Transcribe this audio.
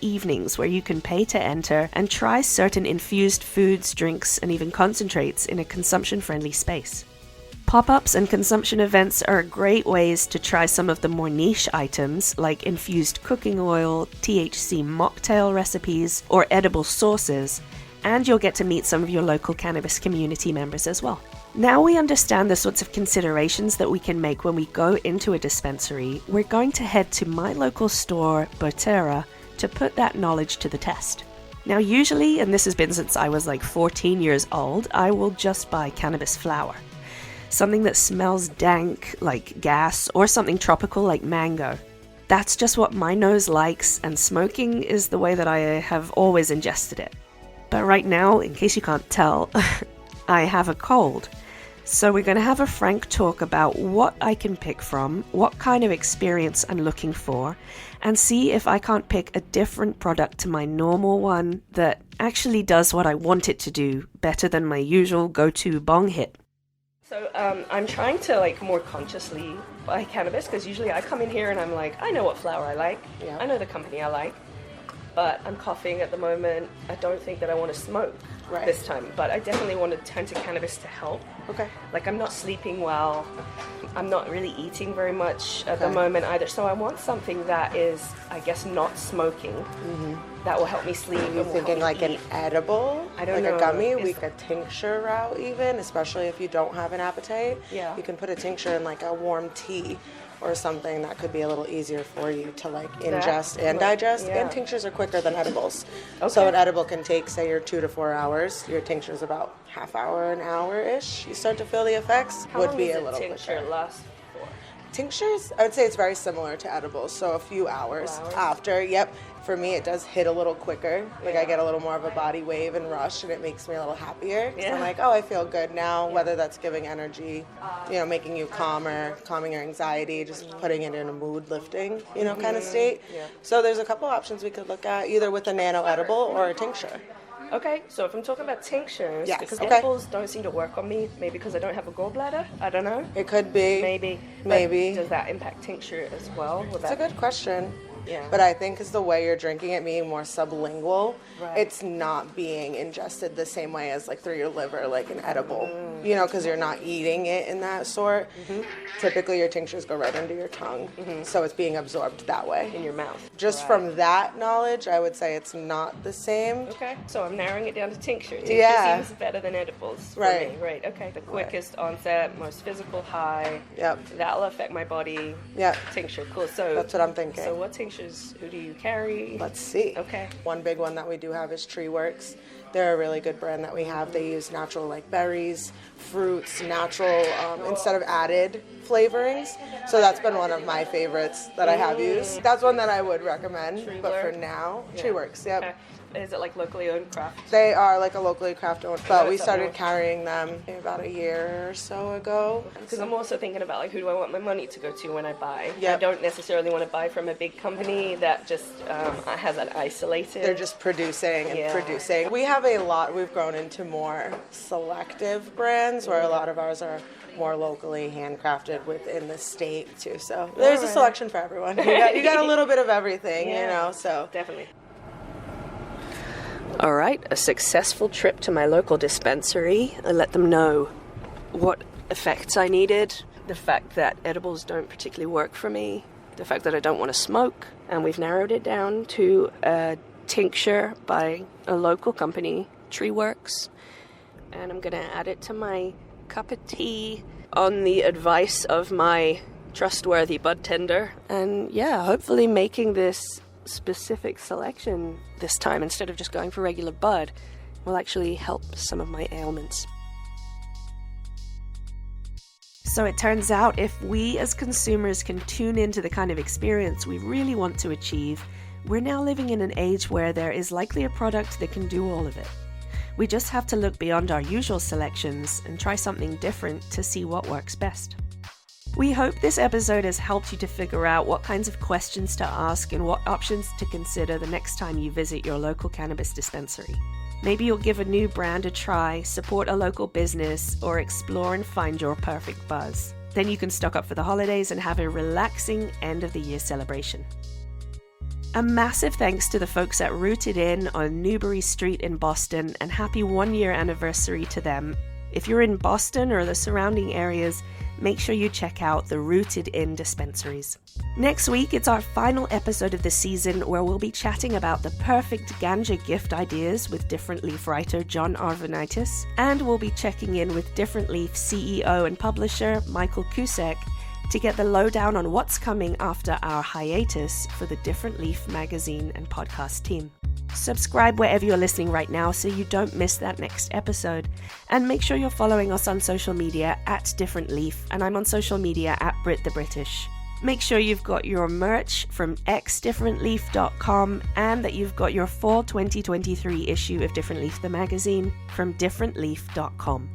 evenings where you can pay to enter and try certain infused foods, drinks, and even concentrates in a consumption-friendly space. Pop-ups and consumption events are great ways to try some of the more niche items like infused cooking oil, THC mocktail recipes, or edible sauces, and you'll get to meet some of your local cannabis community members as well. Now we understand the sorts of considerations that we can make when we go into a dispensary, we're going to head to my local store, Botera, to put that knowledge to the test. Now usually, and this has been since I was like 14 years old, I will just buy cannabis flower. Something that smells dank like gas or something tropical like mango. That's just what my nose likes, and smoking is the way that I have always ingested it. But right now, in case you can't tell, I have a cold. So we're going to have a frank talk about what I can pick from, what kind of experience I'm looking for, and see if I can't pick a different product to my normal one that actually does what I want it to do better than my usual go-to bong hit. So I'm trying to more consciously buy cannabis, because usually I come in here and I'm like, I know what flower I like, I know the company I like, but I'm coughing at the moment. I don't think that I want to smoke this time, but I definitely want to turn to cannabis to help. Okay. I'm not sleeping well, I'm not really eating very much at the moment either, so I want something that is, I guess, not smoking. That will help me sleep. Are you thinking like an edible? I don't know. Like a gummy? We could tincture route even, especially if you don't have an appetite. Yeah. You can put a tincture in like a warm tea or something that could be a little easier for you to ingest and digest. Yeah. And tinctures are quicker than edibles. Okay. So an edible can take, say, your 2 to 4 hours. Your tincture's about half hour, an hour-ish. You start to feel the effects. How would long be does a little tincture quicker. last for? Tinctures, I would say it's very similar to edibles, so a few hours after. Yep. For me, it does hit a little quicker. I get a little more of a body wave and rush, and it makes me a little happier. Yeah. I'm like, oh, I feel good now, whether that's giving energy, making you calmer, calming your anxiety, just putting it in a mood lifting, kind of state. Yeah. So there's a couple options we could look at, either with a nano edible or a tincture. Okay, so if I'm talking about tinctures, because edibles don't seem to work on me, maybe because I don't have a gallbladder, I don't know. It could be. Maybe. Does that impact tincture as well? That's a good question. Yeah. But I think it's the way you're drinking it being more sublingual, it's not being ingested the same way as through your liver, like an edible, because you're not eating it in that sort. Typically your tinctures go right under your tongue, so it's being absorbed that way. In your mouth. Just from that knowledge, I would say it's not the same. Okay, so I'm narrowing it down to tincture. Tincture seems better than edibles for me. Right, okay. The quickest onset, most physical high. Yep. That'll affect my body. Yep. Tincture, cool. So that's what I'm thinking. So what tinctures, who do you carry? Let's see. Okay. One big one that we do have is TreeWorks. They're a really good brand that we have. They use natural berries, fruits, natural, instead of added flavorings. So that's been one of my favorites that I have used. That's one that I would recommend. But for now, TreeWorks, yep. Okay. Is it locally owned craft? They are a locally crafted owned, but we started carrying them about a year or so ago. Because I'm also thinking about who do I want my money to go to when I buy. Yep. I don't necessarily want to buy from a big company that just has that isolated. They're just producing and producing. We have we've grown into more selective brands where a lot of ours are more locally handcrafted within the state too. So there's a selection for everyone. You got a little bit of everything, so. Definitely. All right, a successful trip to my local dispensary. I let them know what effects I needed, the fact that edibles don't particularly work for me, the fact that I don't want to smoke, and we've narrowed it down to a tincture by a local company, TreeWorks, and I'm going to add it to my cup of tea on the advice of my trustworthy bud tender, and hopefully making this specific selection this time instead of just going for regular bud will actually help some of my ailments. So it turns out if we as consumers can tune into the kind of experience we really want to achieve, we're now living in an age where there is likely a product that can do all of it. We just have to look beyond our usual selections and try something different to see what works best. We hope this episode has helped you to figure out what kinds of questions to ask and what options to consider the next time you visit your local cannabis dispensary. Maybe you'll give a new brand a try, support a local business, or explore and find your perfect buzz. Then you can stock up for the holidays and have a relaxing end of the year celebration. A massive thanks to the folks at Rooted In on Newbury Street in Boston, and happy 1-year anniversary to them. If you're in Boston or the surrounding areas, make sure you check out the Rooted In dispensaries. Next week, it's our final episode of the season where we'll be chatting about the perfect ganja gift ideas with Different Leaf writer John Arvanitis, and we'll be checking in with Different Leaf CEO and publisher Michael Kusek to get the lowdown on what's coming after our hiatus for the Different Leaf magazine and podcast team. Subscribe wherever you're listening right now so you don't miss that next episode. And make sure you're following us on social media at Different Leaf, and I'm on social media at Brit the British. Make sure you've got your merch from xdifferentleaf.com and that you've got your fall 2023 issue of Different Leaf the magazine from differentleaf.com.